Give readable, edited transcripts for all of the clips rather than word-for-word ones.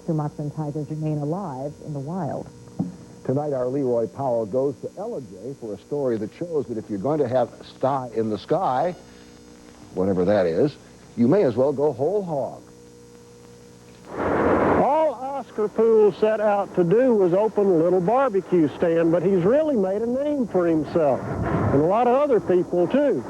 Sumatran tigers remain alive in the wild. Tonight, our Leroy Powell goes to Ellijay for a story that shows that if you're going to have sty in the sky, whatever that is, you may as well go whole hog. All Oscar Poole set out to do was open a little barbecue stand, but he's really made a name for himself, and a lot of other people, too.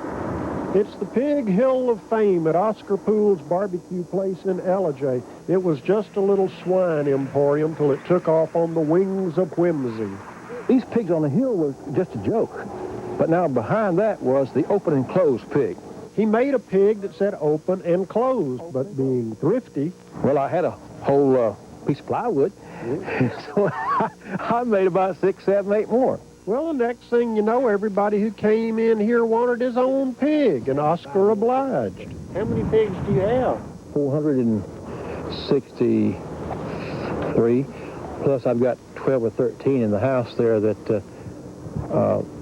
It's the Pig Hill of Fame at Oscar Poole's barbecue place in Ellijay. It was just a little swine emporium till it took off on the wings of whimsy. These pigs on the hill were just a joke, but now behind that was the open and closed pig. He made a pig that said open and closed, but being thrifty... Well, I had a whole piece of plywood, so I made about 6, 7, 8 more. Well, the next thing you know, everybody who came in here wanted his own pig, and Oscar obliged. How many pigs do you have? 463, plus I've got 12 or 13 in the house there that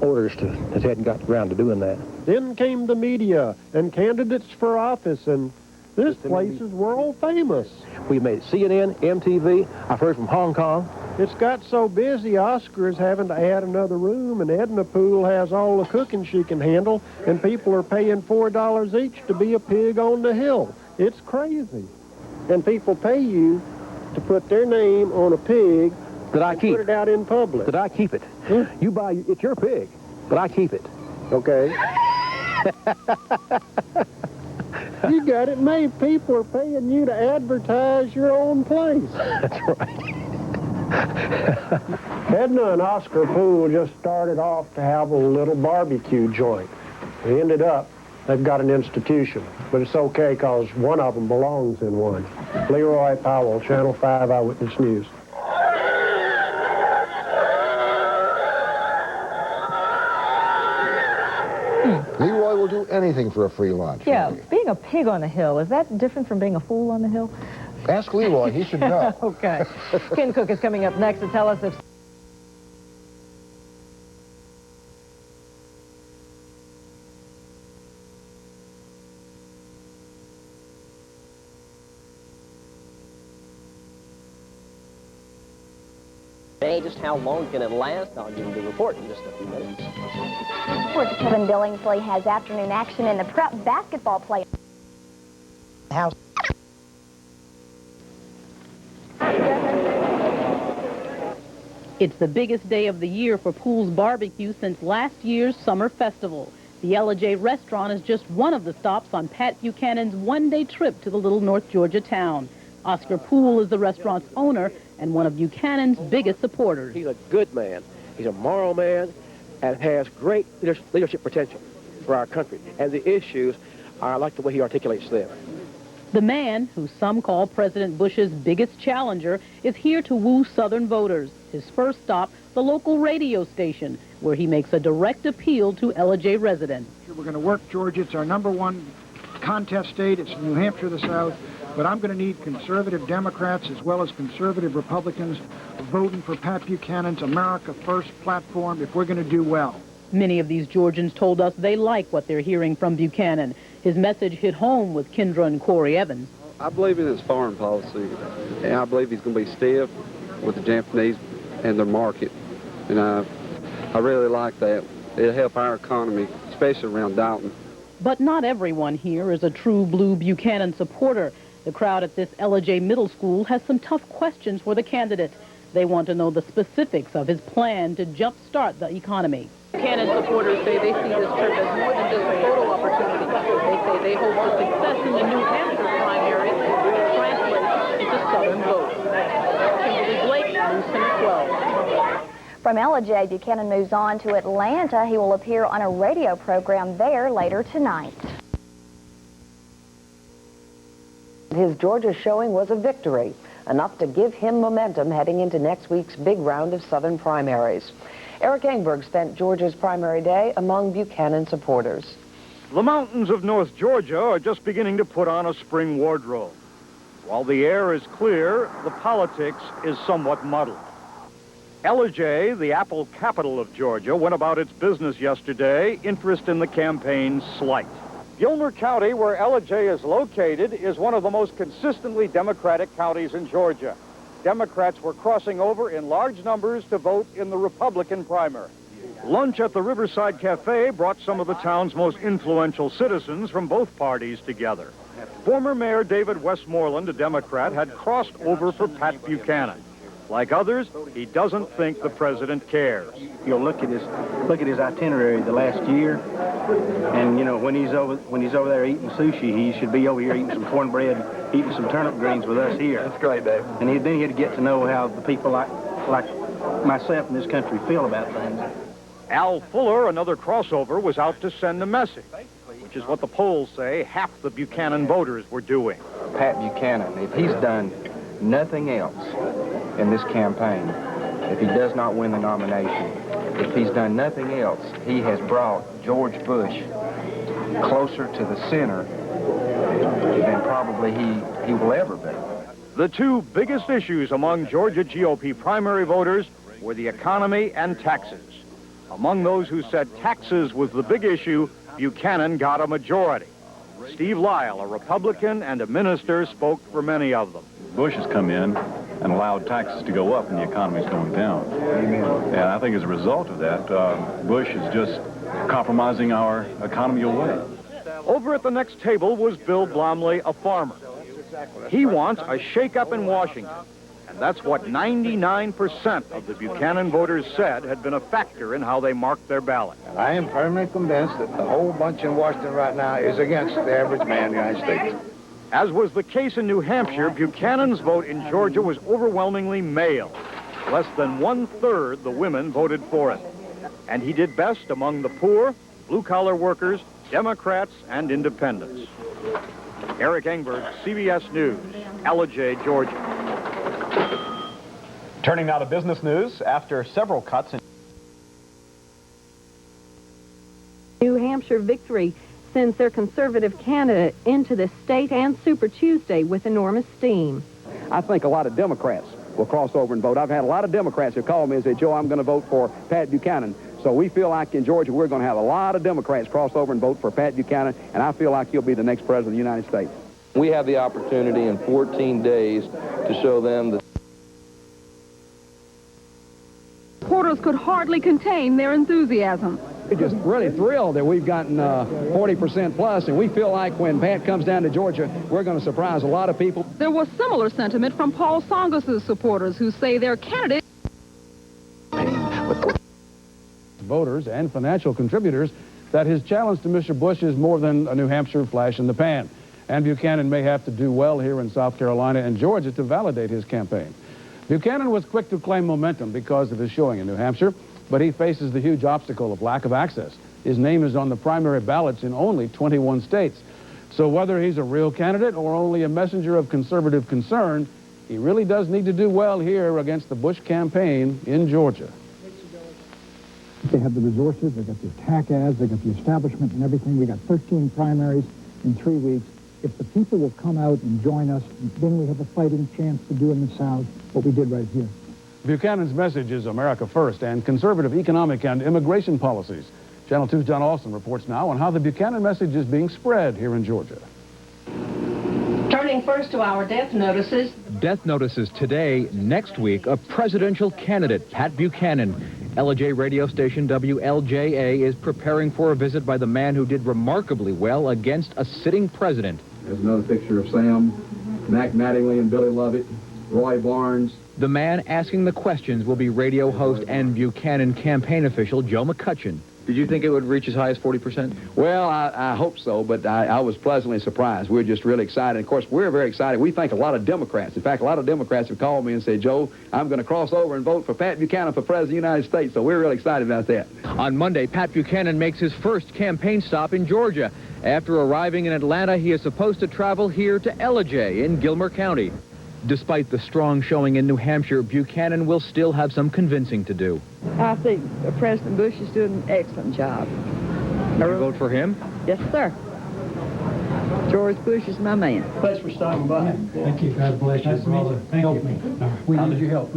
orders that hadn't got around to doing that. Then came the media and candidates for office, and this place is world famous. We made CNN, MTV, I've heard from Hong Kong. It's got so busy, Oscar is having to add another room, and Edna Poole has all the cooking she can handle, and people are paying $4 each to be a pig on the hill. It's crazy. And people pay you to put their name on a pig that I keep. Put it out in public. That I keep it. You buy, it's your pig, but I keep it. Okay. You got it made. People are paying you to advertise your own place. That's right. Edna and Oscar Poole just started off to have a little barbecue joint. They ended up, they've got an institution, but it's okay because one of them belongs in one. Leroy Powell, Channel 5 Eyewitness News. Leroy will do anything for a free lunch. Yeah, being a pig on the hill, is that different from being a fool on the hill? Ask Leroy, he should know. Okay. Ken Cook is coming up next to tell us if... Hey, just how long can it last? I'll give you the report in just a few minutes. Sports Kevin Billingsley has afternoon action in the prep basketball play. House. It's the biggest day of the year for Poole's Barbecue since last year's summer festival. The Ellijay restaurant is just one of the stops on Pat Buchanan's one-day trip to the little North Georgia town. Oscar Poole is the restaurant's owner and one of Buchanan's biggest supporters. He's a good man. He's a moral man and has great leadership potential for our country. And the issues, I like the way he articulates them. The man, who some call President Bush's biggest challenger, is here to woo Southern voters. His first stop, the local radio station, where he makes a direct appeal to Ellijay residents. We're going to work, Georgia. It's our #1 contest state. It's New Hampshire, the South. But I'm going to need conservative Democrats as well as conservative Republicans voting for Pat Buchanan's America First platform if we're going to do well. Many of these Georgians told us they like what they're hearing from Buchanan. His message hit home with Kendra and Corey Evans. I believe in his foreign policy, and I believe he's going to be stiff with the Japanese and their market. And I really like that. It'll help our economy, especially around Dalton. But not everyone here is a true blue Buchanan supporter. The crowd at this Ellijay Middle School has some tough questions for the candidate. They want to know the specifics of his plan to jumpstart the economy. Buchanan supporters say they see this trip as more than just a photo opportunity. They say they hope the success in the New Hampshire primary will translate into Southern votes. Kimberly Blake, News Center 12. From Ellijay, Buchanan moves on to Atlanta. He will appear on a radio program there later tonight. His Georgia showing was a victory, enough to give him momentum heading into next week's big round of Southern primaries. Eric Engberg spent Georgia's primary day among Buchanan supporters. The mountains of North Georgia are just beginning to put on a spring wardrobe. While the air is clear, the politics is somewhat muddled. Ellijay, the apple capital of Georgia, went about its business yesterday, interest in the campaign slight. Gilmer County, where Ellijay is located, is one of the most consistently Democratic counties in Georgia. Democrats were crossing over in large numbers to vote in the Republican primary. Lunch at the Riverside Cafe brought some of the town's most influential citizens from both parties together. Former Mayor David Westmoreland, a Democrat, had crossed over for Pat Buchanan. Like others, he doesn't think the president cares. You'll look at his itinerary the last year, and you know when he's over there eating sushi, he should be over here eating some cornbread, eating some turnip greens with us here. That's great, Dave. And then he'd get to know how the people like myself in this country feel about things. Al Fuller, another crossover, was out to send a message, which is what the polls say half the Buchanan voters were doing. Pat Buchanan, if he's done nothing else in this campaign, if he does not win the nomination, if he's done nothing else, he has brought George Bush closer to the center than probably he will ever be. The two biggest issues among Georgia GOP primary voters were the economy and taxes. Among those who said taxes was the big issue, Buchanan got a majority. Steve Lyle, a Republican and a minister, spoke for many of them. Bush has come in and allowed taxes to go up and the economy's going down. Amen. And I think as a result of that, Bush is just compromising our economy away. Over at the next table was Bill Blomley, a farmer. He wants a shakeup in Washington, and that's what 99% of the Buchanan voters said had been a factor in how they marked their ballot. I am firmly convinced that the whole bunch in Washington right now is against the average man in the United States. As was the case in New Hampshire, Buchanan's vote in Georgia was overwhelmingly male. Less than 1/3 the women voted for it. And he did best among the poor, blue-collar workers, Democrats, and independents. Eric Engberg, CBS News, Ellijay, Georgia. Turning now to business news, after several cuts in New Hampshire victory sends their conservative candidate into the state and Super Tuesday with enormous steam. I think a lot of Democrats will cross over and vote. I've had a lot of Democrats who call me and say, Joe, I'm going to vote for Pat Buchanan. So we feel like in Georgia we're going to have a lot of Democrats cross over and vote for Pat Buchanan, and I feel like he'll be the next president of the United States. We have the opportunity in 14 days to show them that Supporters could hardly contain their enthusiasm. We're just really thrilled that we've gotten 40% plus, and we feel like when Pat comes down to Georgia, we're going to surprise a lot of people. There was similar sentiment from Paul Tsongas' supporters who say their candidate... Voters and financial contributors that his challenge to Mr. Bush is more than a New Hampshire flash in the pan. And Buchanan may have to do well here in South Carolina and Georgia to validate his campaign. Buchanan was quick to claim momentum because of his showing in New Hampshire, but he faces the huge obstacle of lack of access. His name is on the primary ballots in only 21 states. So whether he's a real candidate or only a messenger of conservative concern, he really does need to do well here against the Bush campaign in Georgia. They have the resources, they got the attack ads, they got the establishment and everything. We got 13 primaries in 3 weeks. If the people will come out and join us, then we have a fighting chance to do in the South what we did right here. Buchanan's message is America first and conservative economic and immigration policies. Channel 2's John Austin reports now on how the Buchanan message is being spread here in Georgia. Turning first to our death notices. Death notices today, next week, a presidential candidate, Pat Buchanan. Ellijay radio station WLJA is preparing for a visit by the man who did remarkably well against a sitting president. There's another picture of Sam, Mac Mattingly and Billy Lovett, Roy Barnes. The man asking the questions will be radio host and Buchanan campaign official Joe McCutcheon. Did you think it would reach as high as 40%? Well, I hope so, but I was pleasantly surprised. We're just really excited. Of course, we're very excited. We think a lot of Democrats. In fact, a lot of Democrats have called me and said, Joe, I'm going to cross over and vote for Pat Buchanan for President of the United States. So we're really excited about that. On Monday, Pat Buchanan makes his first campaign stop in Georgia. After arriving in Atlanta, he is supposed to travel here to Ellijay in Gilmer County. Despite the strong showing in New Hampshire, Buchanan will still have some convincing to do. I think President Bush is doing an excellent job. You vote for him? Yes, sir. George Bush is my man. Thanks for stopping by. Thank you. God bless you, brother. Help me. We need your help.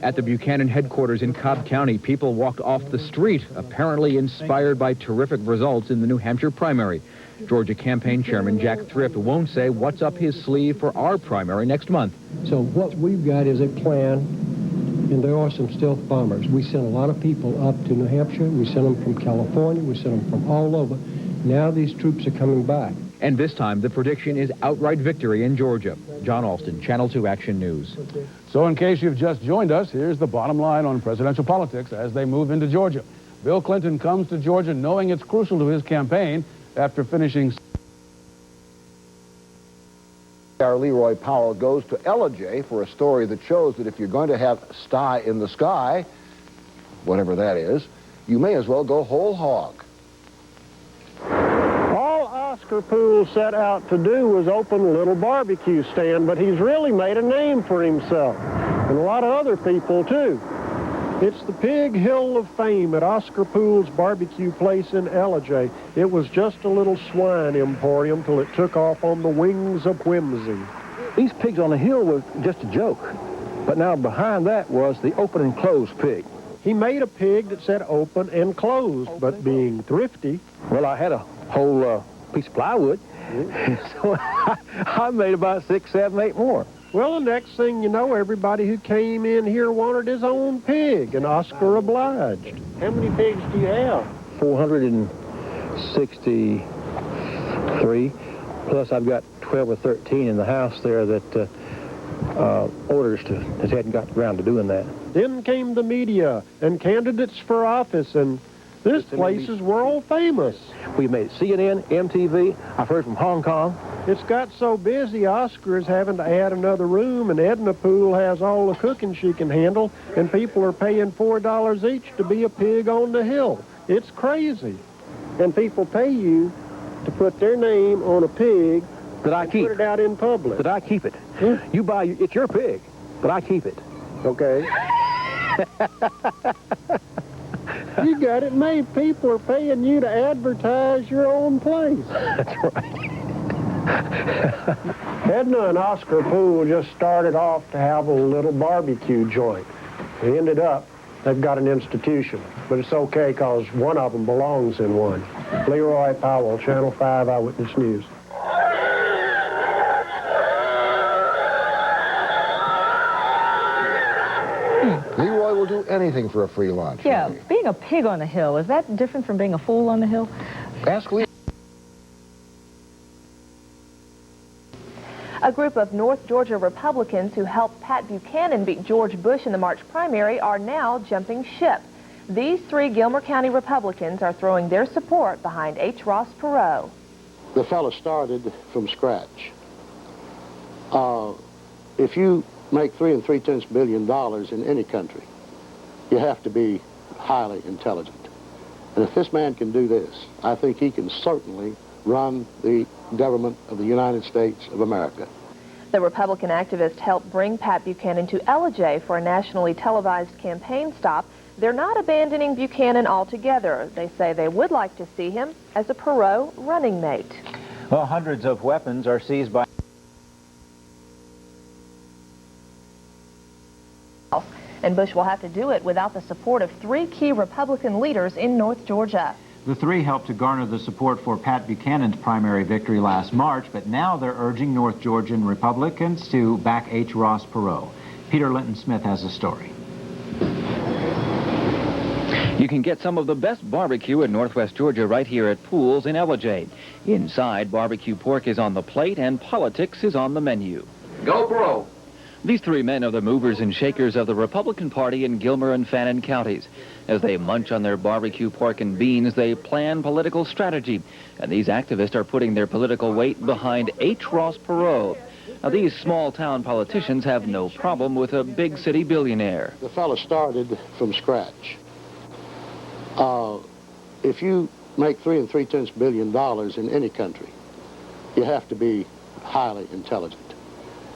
At the Buchanan headquarters in Cobb County, people walked off the street, apparently inspired by terrific results in the New Hampshire primary. Georgia campaign chairman Jack Thrift won't say what's up his sleeve for our primary next month. So what we've got is a plan, and there are some stealth bombers. We sent a lot of people up to New Hampshire. We sent them from California. We sent them from all over. Now these troops are coming back. And this time, the prediction is outright victory in Georgia. John Alston, Channel 2 Action News. So in case you've just joined us, here's the bottom line on presidential politics as they move into Georgia. Bill Clinton comes to Georgia knowing it's crucial to his campaign after finishing. Our Ellijay Powell goes to Ellijay for a story that shows that if you're going to have sty in the sky, whatever that is, you may as well go whole hog. All Oscar Poole set out to do was open a little barbecue stand, but he's really made a name for himself, and a lot of other people too. It's the Pig Hill of Fame at Oscar Poole's barbecue place in Ellijay. It was just a little swine emporium till it took off on the wings of whimsy. These pigs on the hill were just a joke, but now behind that was the open and closed pig. He made a pig that said open and closed, but being thrifty. Well, I had a whole piece of plywood, so I made about 6, 7, 8 more. Well, the next thing you know, everybody who came in here wanted his own pig, and Oscar obliged. How many pigs do you have? 463, plus I've got 12 or 13 in the house there that orders that hadn't got around to doing that. Then came the media and candidates for office, and this place is world famous. We made CNN, MTV, I've heard from Hong Kong. It's got so busy, Oscar is having to add another room, and Edna Poole has all the cooking she can handle, and people are paying $4 each to be a pig on the hill. It's crazy. And people pay you to put their name on a pig that I keep. Put it out in public. That I keep it. You buy, it's your pig, but I keep it. Okay. You got it made. People are paying you to advertise your own place. That's right. Edna and Oscar Poole just started off to have a little barbecue joint. They ended up, they've got an institution, but it's okay because one of them belongs in one. Ellijay Powell, Channel 5 Eyewitness News. Leroy will do anything for a free lunch. Yeah, being a pig on the hill, is that different from being a fool on the hill? Ask Leroy. A group of North Georgia Republicans who helped Pat Buchanan beat George Bush in the March primary are now jumping ship. These 3 Gilmer County Republicans are throwing their support behind H. Ross Perot. The fella started from scratch. If you make $3 3/10 billion in any country, you have to be highly intelligent. And if this man can do this, I think he can certainly run the government of the United States of America. The Republican activist helped bring Pat Buchanan to Ellijay for a nationally televised campaign stop. They're not abandoning Buchanan altogether. They say they would like to see him as a Perot running mate. Well, hundreds of weapons are seized by... And Bush will have to do it without the support of 3 key Republican leaders in North Georgia. The 3 helped to garner the support for Pat Buchanan's primary victory last March, but now they're urging North Georgian Republicans to back H. Ross Perot. Peter Linton Smith has a story. You can get some of the best barbecue in Northwest Georgia right here at Poole's in Ellijay. Inside, barbecue pork is on the plate and politics is on the menu. Go Perot! These 3 men are the movers and shakers of the Republican Party in Gilmer and Fannin counties. As they munch on their barbecue pork and beans, they plan political strategy. And these activists are putting their political weight behind H. Ross Perot. Now, these small-town politicians have no problem with a big-city billionaire. The fella started from scratch. If you make $3 3/10 billion in any country, you have to be highly intelligent.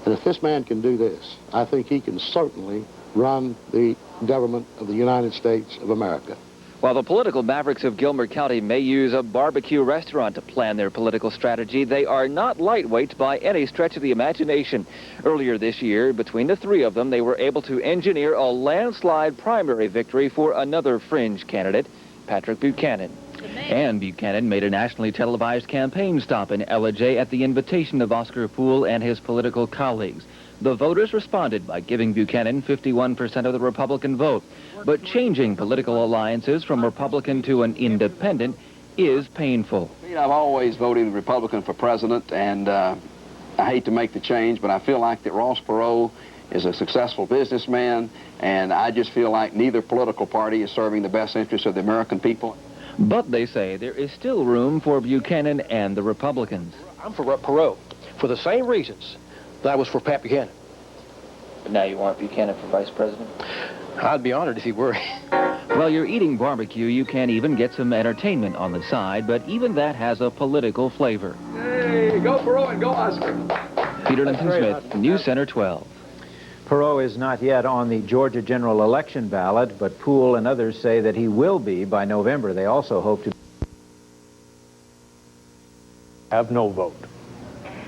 And if this man can do this, I think he can certainly run the government of the United States of America. While the political mavericks of Gilmer County may use a barbecue restaurant to plan their political strategy, they are not lightweights by any stretch of the imagination. Earlier this year, between the 3 of them, they were able to engineer a landslide primary victory for another fringe candidate, Patrick Buchanan. And Buchanan made a nationally televised campaign stop in Ellijay at the invitation of Oscar Poole and his political colleagues. The voters responded by giving Buchanan 51% of the Republican vote. But changing political alliances from Republican to an independent is painful. I've always voted Republican for president, and I hate to make the change, but I feel like that Ross Perot is a successful businessman, and I just feel like neither political party is serving the best interests of the American people. But they say there is still room for Buchanan and the Republicans. I'm for Perot for the same reasons that I was for Pat Buchanan. But now you want Buchanan for vice president? I'd be honored if he were. While you're eating barbecue, you can even get some entertainment on the side, but even that has a political flavor. Hey, go Perot and go Oscar. Peter Linton-Smith, News Center 12. Perot is not yet on the Georgia general election ballot, but Poole and others say that he will be by November. They also hope to have no vote.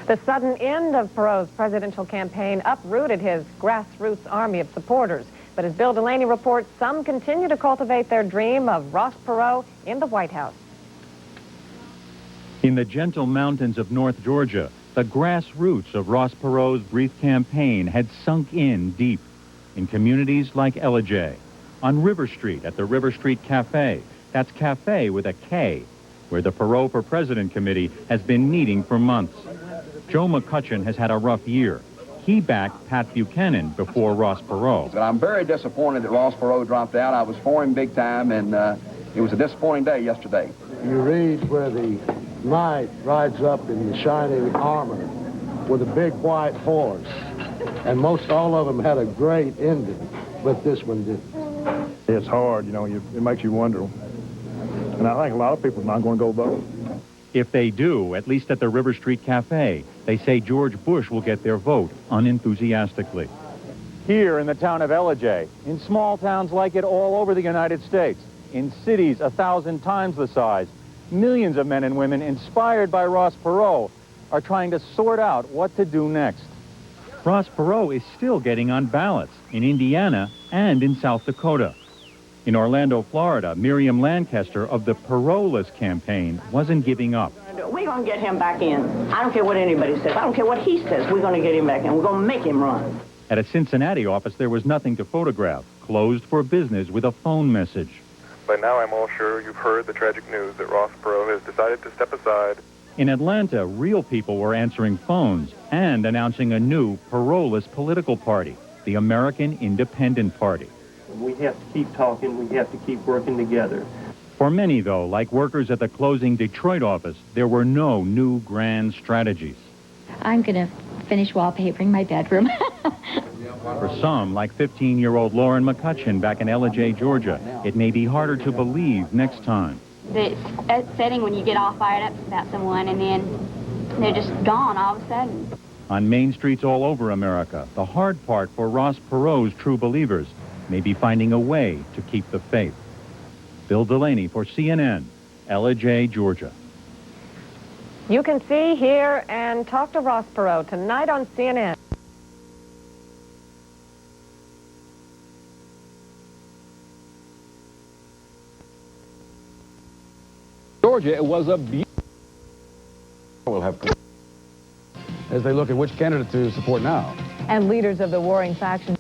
The sudden end of Perot's presidential campaign uprooted his grassroots army of supporters. But as Bill Delaney reports, some continue to cultivate their dream of Ross Perot in the White House. In the gentle mountains of North Georgia, the grassroots of Ross Perot's brief campaign had sunk in deep in communities like Ellijay, on River Street at the River Street Cafe. That's cafe with a K, where the Perot for President Committee has been meeting for months. Joe McCutcheon has had a rough year. He backed Pat Buchanan before Ross Perot. But I'm very disappointed that Ross Perot dropped out. I was for him big time, and it was a disappointing day yesterday. You read where the knight rides up in the shining armor with a big white horse, and most all of them had a great ending, but this one didn't. It's hard, you know, it makes you wonder. And I think a lot of people are not going to go vote. If they do, at least at the River Street Cafe, they say George Bush will get their vote unenthusiastically. Here in the town of Ellijay, in small towns like it all over the United States, in cities 1,000 times the size, millions of men and women inspired by Ross Perot are trying to sort out what to do next. Ross Perot is still getting on ballots in Indiana and in South Dakota. In Orlando, Florida, Miriam Lancaster of the Perotless campaign wasn't giving up. We're going to get him back in. I don't care what anybody says. I don't care what he says. We're going to get him back in. We're going to make him run. At a Cincinnati office, there was nothing to photograph, closed for business with a phone message. By now, I'm all sure you've heard the tragic news that Ross Perot has decided to step aside. In Atlanta, real people were answering phones and announcing a new Perotless political party, the American Independent Party. We have to keep talking. We have to keep working together. For many, though, like workers at the closing Detroit office, there were no new grand strategies. I'm going to finish wallpapering my bedroom. For some, like 15-year-old Lauren McCutcheon back in Ellijay, Georgia, it may be harder to believe next time. The setting when you get all fired up about someone and then they're just gone all of a sudden. On main streets all over America, the hard part for Ross Perot's true believers may be finding a way to keep the faith. Bill Delaney for CNN, Ellijay, Georgia. You can see, hear, and talk to Ross Perot tonight on CNN. Georgia, it was a beautiful. We'll have as they look at which candidate to support now. And leaders of the warring factions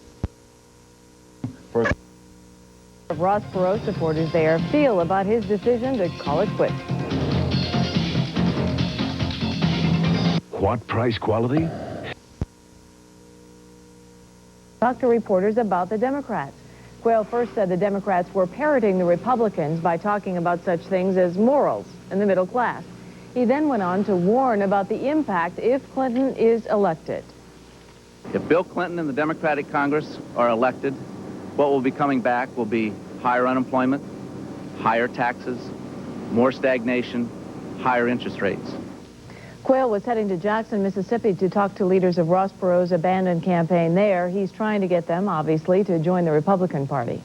of Ross Perot supporters there feel about his decision to call it quits. What price quality? Talk to reporters about the Democrats. Quayle first said the Democrats were parroting the Republicans by talking about such things as morals and the middle class. He then went on to warn about the impact if Clinton is elected. If Bill Clinton and the Democratic Congress are elected, what will be coming back will be higher unemployment, higher taxes, more stagnation, higher interest rates. Quayle was heading to Jackson, Mississippi to talk to leaders of Ross Perot's abandoned campaign there. He's trying to get them, obviously, to join the Republican Party.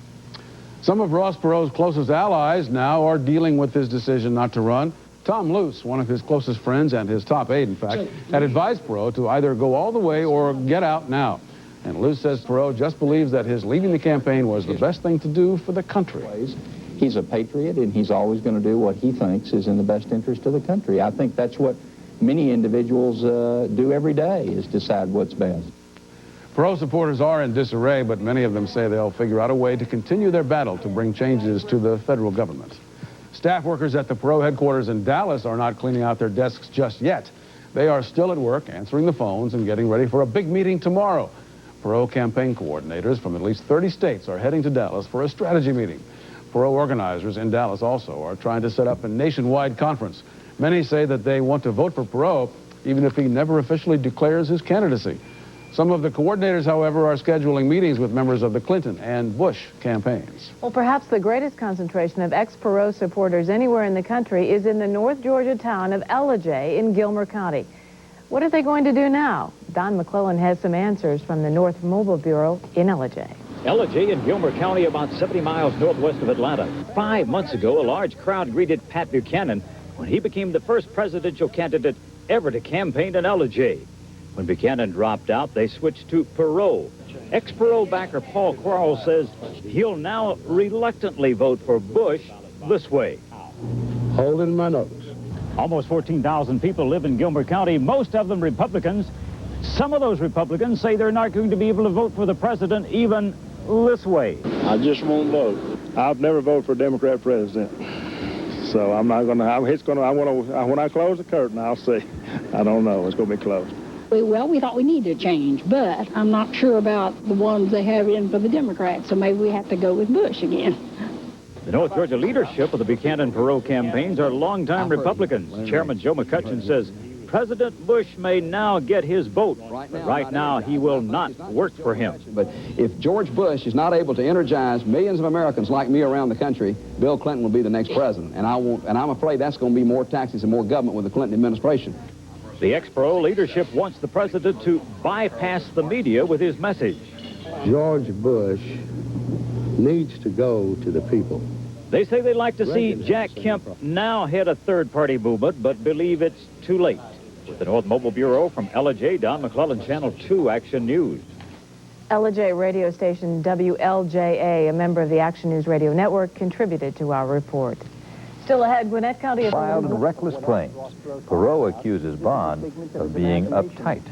Some of Ross Perot's closest allies now are dealing with his decision not to run. Tom Luce, one of his closest friends and his top aide, in fact, had advised Perot to either go all the way or get out now. And Luce says Perot just believes that his leaving the campaign was the best thing to do for the country. He's a patriot, and he's always going to do what he thinks is in the best interest of the country. I think that's what many individuals do every day, is decide what's best. Perot supporters are in disarray, but many of them say they'll figure out a way to continue their battle to bring changes to the federal government. Staff workers at the Perot headquarters in Dallas are not cleaning out their desks just yet. They are still at work, answering the phones and getting ready for a big meeting tomorrow. Perot campaign coordinators from at least 30 states are heading to Dallas for a strategy meeting. Perot organizers in Dallas also are trying to set up a nationwide conference. Many say that they want to vote for Perot, even if he never officially declares his candidacy. Some of the coordinators, however, are scheduling meetings with members of the Clinton and Bush campaigns. Well, perhaps the greatest concentration of ex-Perot supporters anywhere in the country is in the North Georgia town of Ellijay in Gilmer County. What are they going to do now? Don McClellan has some answers from the North Mobile Bureau in Ellijay. Ellijay in Gilmer County, about 70 miles northwest of Atlanta. 5 months ago, a large crowd greeted Pat Buchanan when he became the first presidential candidate ever to campaign in Ellijay. When Buchanan dropped out, they switched to Perot. Ex-Perot backer Paul Quarles says he'll now reluctantly vote for Bush this way. Holding my nose. Almost 14,000 people live in Gilmer County, most of them Republicans. Some of those Republicans say they're not going to be able to vote for the president even this way. I just won't vote. I've never voted for a Democrat president. So I'm not going to, when I close the curtain, I'll see. I don't know. It's going to be closed. Well, we thought we needed a change, but I'm not sure about the ones they have in for the Democrats, so maybe we have to go with Bush again. The North Georgia leadership of the Buchanan-Perot campaigns are longtime Republicans. Chairman Joe McCutcheon says President Bush may now get his vote. Right now, he will not work for him. But if George Bush is not able to energize millions of Americans like me around the country, Bill Clinton will be the next president. And I'm afraid that's going to be more taxes and more government with the Clinton administration. The ex-Perot leadership wants the president to bypass the media with his message. George Bush needs to go to the people. They say they'd like to see Jack Kemp now head a third-party movement, but believe it's too late. With the North Mobile Bureau from Ellijay, Don McClellan, Channel 2 Action News. Ellijay radio station WLJA, a member of the Action News Radio Network, contributed to our report. Still ahead, Gwinnett County... Filed and reckless claims. Perot accuses Bond of being uptight.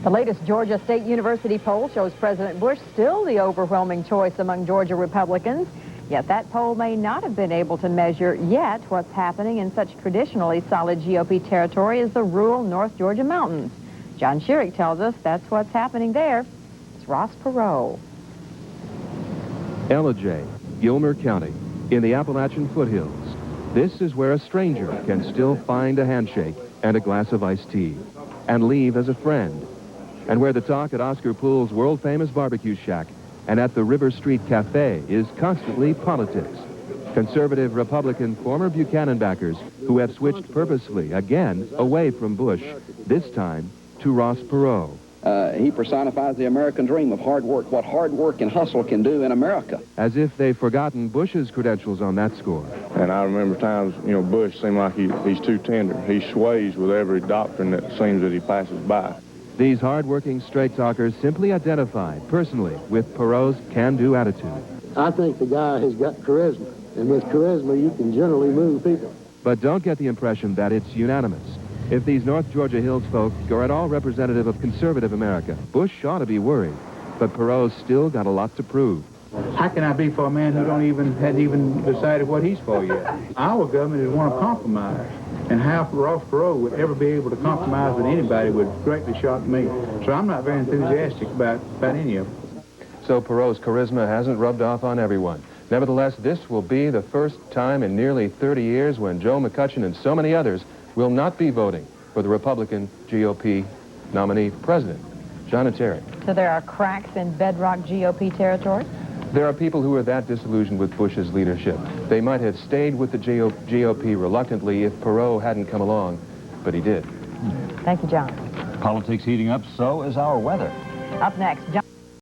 The latest Georgia State University poll shows President Bush still the overwhelming choice among Georgia Republicans. Yet that poll may not have been able to measure yet what's happening in such traditionally solid GOP territory as the rural North Georgia mountains. John Schierick tells us that's what's happening there. It's Ross Perot. Ellijay, Gilmer County, in the Appalachian foothills. This is where a stranger can still find a handshake and a glass of iced tea and leave as a friend, and where the talk at Oscar Poole's world-famous barbecue shack and at the River Street Cafe is constantly politics. Conservative Republican former Buchanan backers who have switched purposefully again away from Bush, this time to Ross Perot. He personifies the American dream of hard work, what hard work and hustle can do in America. As if they've forgotten Bush's credentials on that score. And I remember times, Bush seemed like he's too tender. He sways with every doctrine that seems that he passes by. These hard-working straight-talkers simply identify personally with Perot's can-do attitude. I think the guy has got charisma, and with charisma you can generally move people. But don't get the impression that it's unanimous. If these North Georgia Hills folk are at all representative of conservative America, Bush ought to be worried. But Perot's still got a lot to prove. How can I be for a man who hadn't even decided what he's for yet? Our government is one of compromise. And how Ross Perot would ever be able to compromise with anybody would greatly shock me. So I'm not very enthusiastic about any of them. So Perot's charisma hasn't rubbed off on everyone. Nevertheless, this will be the first time in nearly 30 years when Joe McCutcheon and so many others will not be voting for the Republican GOP nominee for president. John and Terry. So there are cracks in bedrock GOP territory? There are people who are that disillusioned with Bush's leadership. They might have stayed with the GOP reluctantly if Perot hadn't come along, but he did. Thank you, John. Politics heating up, so is our weather. Up next, John.